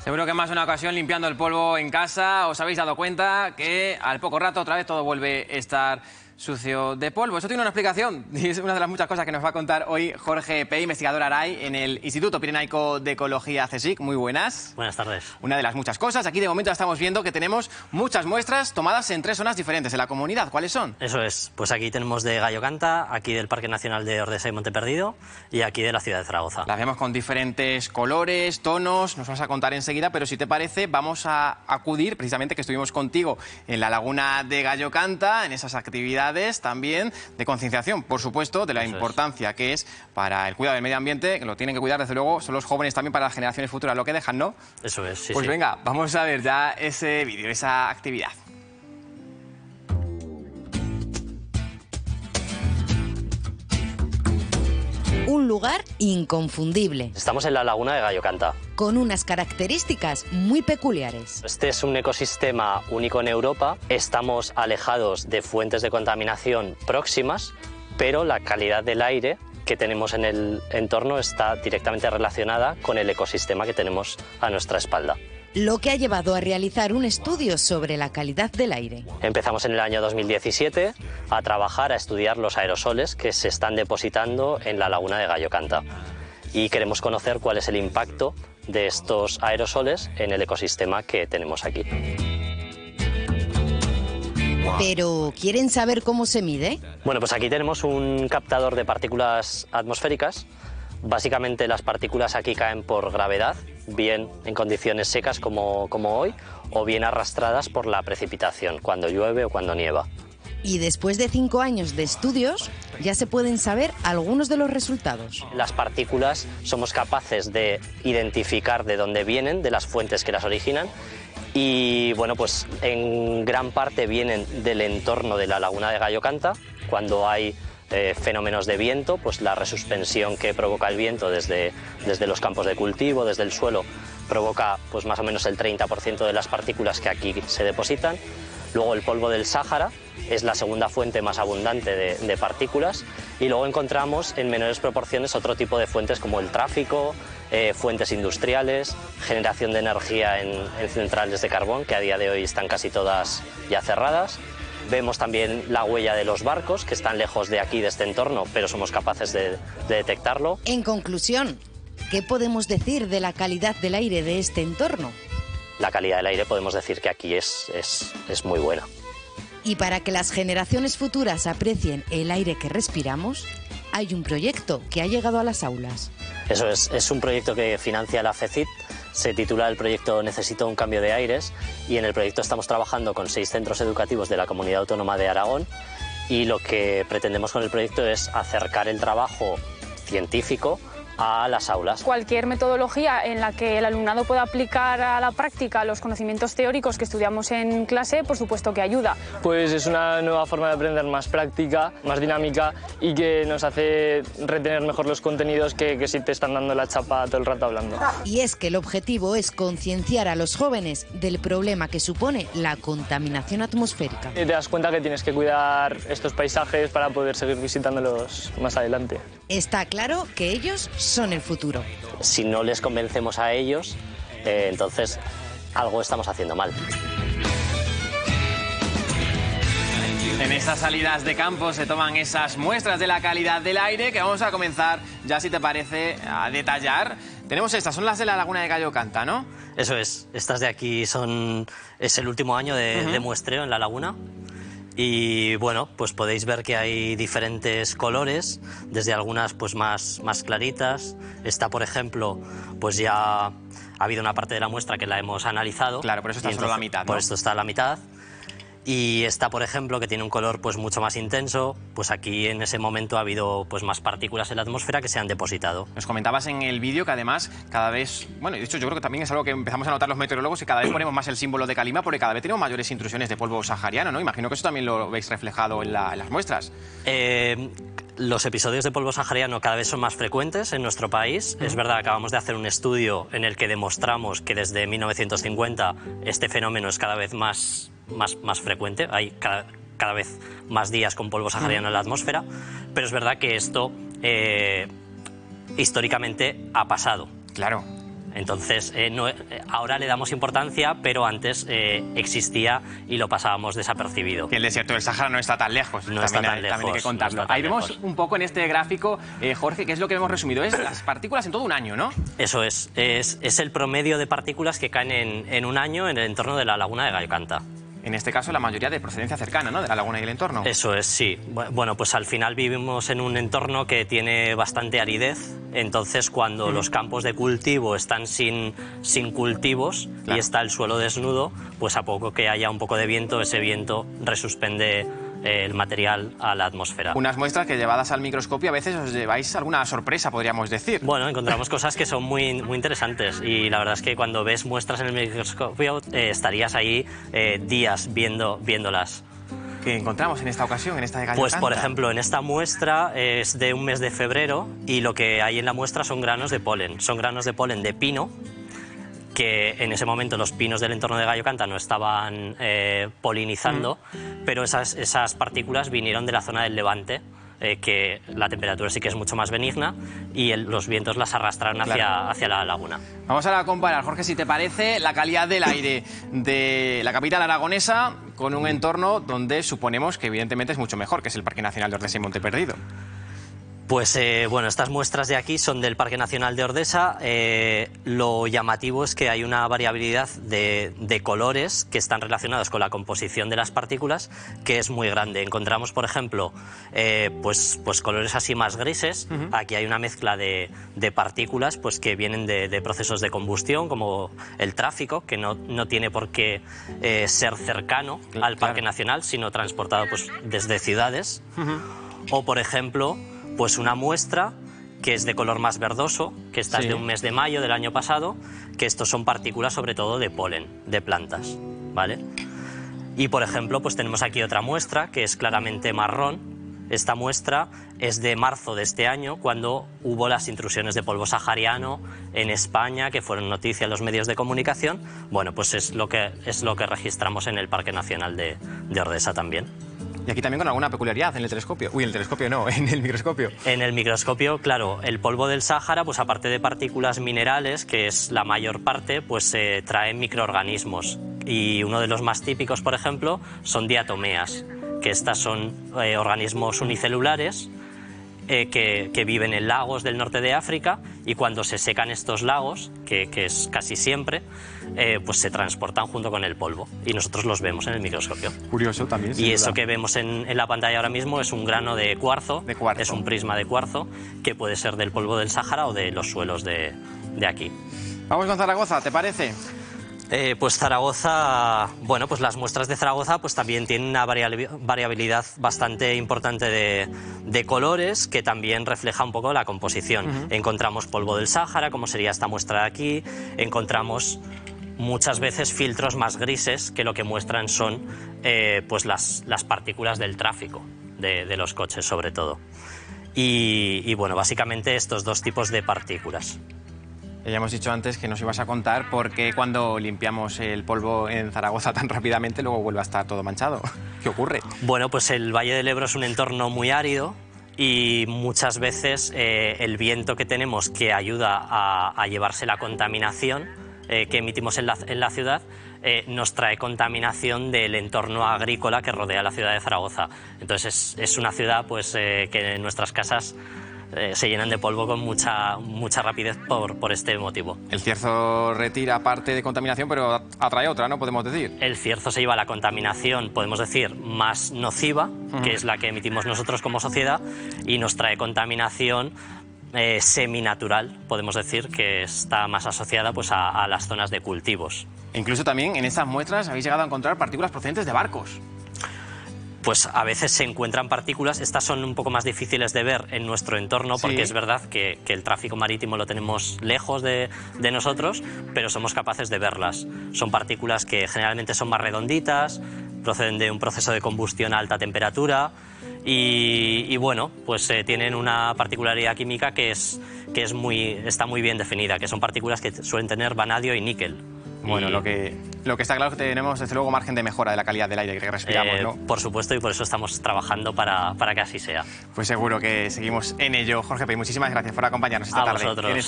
Seguro que en más de una ocasión limpiando el polvo en casa os habéis dado cuenta que al poco rato otra vez todo vuelve a estar sucio de polvo. Eso tiene una explicación y es una de las muchas cosas que nos va a contar hoy Jorge P., investigador ARAI en el Instituto Pirenaico de Ecología CSIC. Muy buenas. Buenas tardes. Una de las muchas cosas. Aquí de momento estamos viendo que tenemos muchas muestras tomadas en 3 zonas diferentes de la comunidad. ¿Cuáles son? Eso es. Pues aquí tenemos de Gallo Canta, aquí del Parque Nacional de Ordesa y Monte Perdido y aquí de la ciudad de Zaragoza. Las vemos con diferentes colores, tonos, nos vas a contar enseguida, pero si te parece vamos a acudir, precisamente que estuvimos contigo en la laguna de Gallo Canta, en esas actividades también de concienciación, por supuesto, de la importancia que es para el cuidado del medio ambiente, que lo tienen que cuidar, desde luego, son los jóvenes también para las generaciones futuras, lo que dejan, ¿no? Eso es, sí. Pues venga, vamos a ver ya ese vídeo, esa actividad. Un lugar inconfundible, Estamos en la laguna de Gallo Canta. con unas características muy peculiares. Este es un ecosistema único en Europa. Estamos alejados de fuentes de contaminación próximas, pero la calidad del aire que tenemos en el entorno está directamente relacionada con el ecosistema que tenemos a nuestra espalda. Lo que ha llevado a realizar un estudio sobre la calidad del aire. Empezamos en el año 2017 a trabajar, a estudiar los aerosoles que se están depositando en la laguna de Gallo Canta. Y queremos conocer cuál es el impacto de estos aerosoles en el ecosistema que tenemos aquí. Pero, ¿quieren saber cómo se mide? Bueno, pues aquí tenemos un captador de partículas atmosféricas. Básicamente las partículas aquí caen por gravedad, bien en condiciones secas como hoy, o bien arrastradas por la precipitación, cuando llueve o cuando nieva. Y después de 5 años de estudios, ya se pueden saber algunos de los resultados. Las partículas somos capaces de identificar de dónde vienen, de las fuentes que las originan, y bueno, pues en gran parte vienen del entorno de la laguna de Gallo Canta. Cuando hay fenómenos de viento, pues la resuspensión que provoca el viento desde los campos de cultivo, desde el suelo, provoca pues más o menos el 30% de las partículas que aquí se depositan. Luego el polvo del Sáhara es la segunda fuente más abundante de partículas, y luego encontramos en menores proporciones otro tipo de fuentes como el tráfico, fuentes industriales, generación de energía en centrales de carbón, que a día de hoy están casi todas ya cerradas. Vemos también la huella de los barcos, que están lejos de aquí, de este entorno, pero somos capaces de detectarlo. En conclusión, ¿qué podemos decir de la calidad del aire de este entorno? La calidad del aire podemos decir que aquí es muy buena. Y para que las generaciones futuras aprecien el aire que respiramos, hay un proyecto que ha llegado a las aulas. Eso es un proyecto que financia la FECIT. Se titula el proyecto Necesito un cambio de aires, y en el proyecto estamos trabajando con 6 centros educativos de la Comunidad Autónoma de Aragón, y lo que pretendemos con el proyecto es acercar el trabajo científico a las aulas. Cualquier metodología en la que el alumnado pueda aplicar a la práctica los conocimientos teóricos que estudiamos en clase, por supuesto que ayuda. Pues es una nueva forma de aprender más práctica, más dinámica, y que nos hace retener mejor los contenidos que si te están dando la chapa todo el rato hablando. Y es que el objetivo es concienciar a los jóvenes del problema que supone la contaminación atmosférica. Y te das cuenta que tienes que cuidar estos paisajes para poder seguir visitándolos más adelante. Está claro que ellos son el futuro. Si no les convencemos a ellos, entonces algo estamos haciendo mal. En esas salidas de campo se toman esas muestras de la calidad del aire que vamos a comenzar ya, si te parece, a detallar. Tenemos estas, son las de la laguna de Gallo Canta, ¿no? Eso es. Estas de aquí es el último año de muestreo en la laguna. Y bueno, pues podéis ver que hay diferentes colores, desde algunas pues más claritas. Esta, por ejemplo, pues ya ha habido una parte de la muestra que la hemos analizado. Claro, por eso está solo la mitad, ¿no? Por esto está la mitad. Y esta, por ejemplo, que tiene un color pues mucho más intenso, pues aquí en ese momento ha habido pues más partículas en la atmósfera que se han depositado. Nos comentabas en el vídeo que además cada vez, bueno, de hecho yo creo que también es algo que empezamos a notar los meteorólogos, y cada vez ponemos más el símbolo de calima porque cada vez tenemos mayores intrusiones de polvo sahariano, ¿no? Imagino que eso también lo veis reflejado en las muestras. Los episodios de polvo sahariano cada vez son más frecuentes en nuestro país. Es verdad, acabamos de hacer un estudio en el que demostramos que desde 1950 este fenómeno es cada vez más frecuente. Hay cada vez más días con polvo sahariano en la atmósfera, pero es verdad que esto históricamente ha pasado. Claro. Entonces, ahora le damos importancia, pero antes existía y lo pasábamos desapercibido. Que el desierto del Sáhara no está tan lejos. No está tan lejos. También hay que contarlo. No está tan Ahí vemos lejos. un poco en este gráfico, Jorge, que es lo que hemos resumido. Es las partículas en todo un año, ¿no? Eso es el promedio de partículas que caen en un año en el entorno de la laguna de Gallocanta. En este caso, la mayoría de procedencia cercana, ¿no? De la laguna y el entorno. Eso es, sí. Bueno, pues al final vivimos en un entorno que tiene bastante aridez, entonces cuando los campos de cultivo están sin cultivos y está el suelo desnudo, pues a poco que haya un poco de viento, ese viento resuspende el material a la atmósfera. Unas muestras que llevadas al microscopio a veces os lleváis alguna sorpresa, podríamos decir. Bueno, encontramos cosas que son muy interesantes y la verdad es que cuando ves muestras en el microscopio estarías ahí días viéndolas. ¿Qué encontramos en esta ocasión, en esta de Gallocanta? Pues por ejemplo, en esta muestra es de un mes de febrero y lo que hay en la muestra son granos de polen. Son granos de polen de pino, que en ese momento los pinos del entorno de Gallocanta no estaban polinizando, pero esas partículas vinieron de la zona del Levante, que la temperatura sí que es mucho más benigna y los vientos las arrastraron hacia la laguna. Vamos ahora a comparar, Jorge, si te parece, la calidad del aire de la capital aragonesa con un entorno donde suponemos que evidentemente es mucho mejor, que es el Parque Nacional de Ordesa y Monte Perdido. Pues bueno, estas muestras de aquí son del Parque Nacional de Ordesa. Lo llamativo es que hay una variabilidad de colores que están relacionados con la composición de las partículas, que es muy grande. Encontramos, por ejemplo, pues colores así más grises. Aquí hay una mezcla de partículas pues, que vienen de procesos de combustión, como el tráfico, que no tiene por qué ser cercano al Parque Nacional, sino transportado pues, desde ciudades. O, por ejemplo, pues una muestra que es de color más verdoso, que esta es de un mes de mayo del año pasado, que estos son partículas sobre todo de polen, de plantas, ¿vale? Y por ejemplo, pues tenemos aquí otra muestra que es claramente marrón. Esta muestra es de marzo de este año, cuando hubo las intrusiones de polvo sahariano en España, que fueron noticia en los medios de comunicación. Bueno, pues es lo que registramos en el Parque Nacional de Ordesa también. Y aquí también con alguna peculiaridad en el telescopio. Uy, en el telescopio no, en el microscopio. En el microscopio, claro, el polvo del Sáhara, pues aparte de partículas minerales, que es la mayor parte, pues trae microorganismos. Y uno de los más típicos, por ejemplo, son diatomeas, que estas son organismos unicelulares que viven en lagos del norte de África, y cuando se secan estos lagos, que es casi siempre, pues se transportan junto con el polvo y nosotros los vemos en el microscopio. Curioso también. Y eso que vemos en la pantalla ahora mismo es un grano de cuarzo, es un prisma de cuarzo que puede ser del polvo del Sáhara o de los suelos de aquí. Vamos con Zaragoza, ¿te parece? Pues Zaragoza, bueno, pues las muestras de Zaragoza pues también tienen una variabilidad bastante importante de colores, que también refleja un poco la composición. Encontramos polvo del Sáhara, como sería esta muestra de aquí, encontramos muchas veces filtros más grises, que lo que muestran son pues las partículas del tráfico, de los coches sobre todo. Y bueno, básicamente estos dos tipos de partículas. Ya hemos dicho antes que nos ibas a contar por qué cuando limpiamos el polvo en Zaragoza tan rápidamente luego vuelve a estar todo manchado. ¿Qué ocurre? Bueno, pues el Valle del Ebro es un entorno muy árido y muchas veces el viento que tenemos, que ayuda a llevarse la contaminación que emitimos en la ciudad, nos trae contaminación del entorno agrícola que rodea la ciudad de Zaragoza. Entonces es una ciudad pues, que en nuestras casas se llenan de polvo con mucha rapidez por este motivo. El cierzo retira parte de contaminación, pero atrae otra, ¿no? Podemos decir. El cierzo se lleva la contaminación, podemos decir, más nociva, que es la que emitimos nosotros como sociedad, y nos trae contaminación seminatural, podemos decir, que está más asociada pues, a las zonas de cultivos. Incluso también en estas muestras habéis llegado a encontrar partículas procedentes de barcos. Pues a veces se encuentran partículas, estas son un poco más difíciles de ver en nuestro entorno, porque es verdad que el tráfico marítimo lo tenemos lejos de nosotros, pero somos capaces de verlas. Son partículas que generalmente son más redonditas, proceden de un proceso de combustión a alta temperatura y bueno, pues tienen una particularidad química que está muy bien definida, que son partículas que suelen tener vanadio y níquel. Bueno, lo que está claro es que tenemos, desde luego, margen de mejora de la calidad del aire que respiramos, ¿no? Por supuesto, y por eso estamos trabajando para que así sea. Pues seguro que seguimos en ello. Jorge Pey, muchísimas gracias por acompañarnos esta tarde. Vosotros.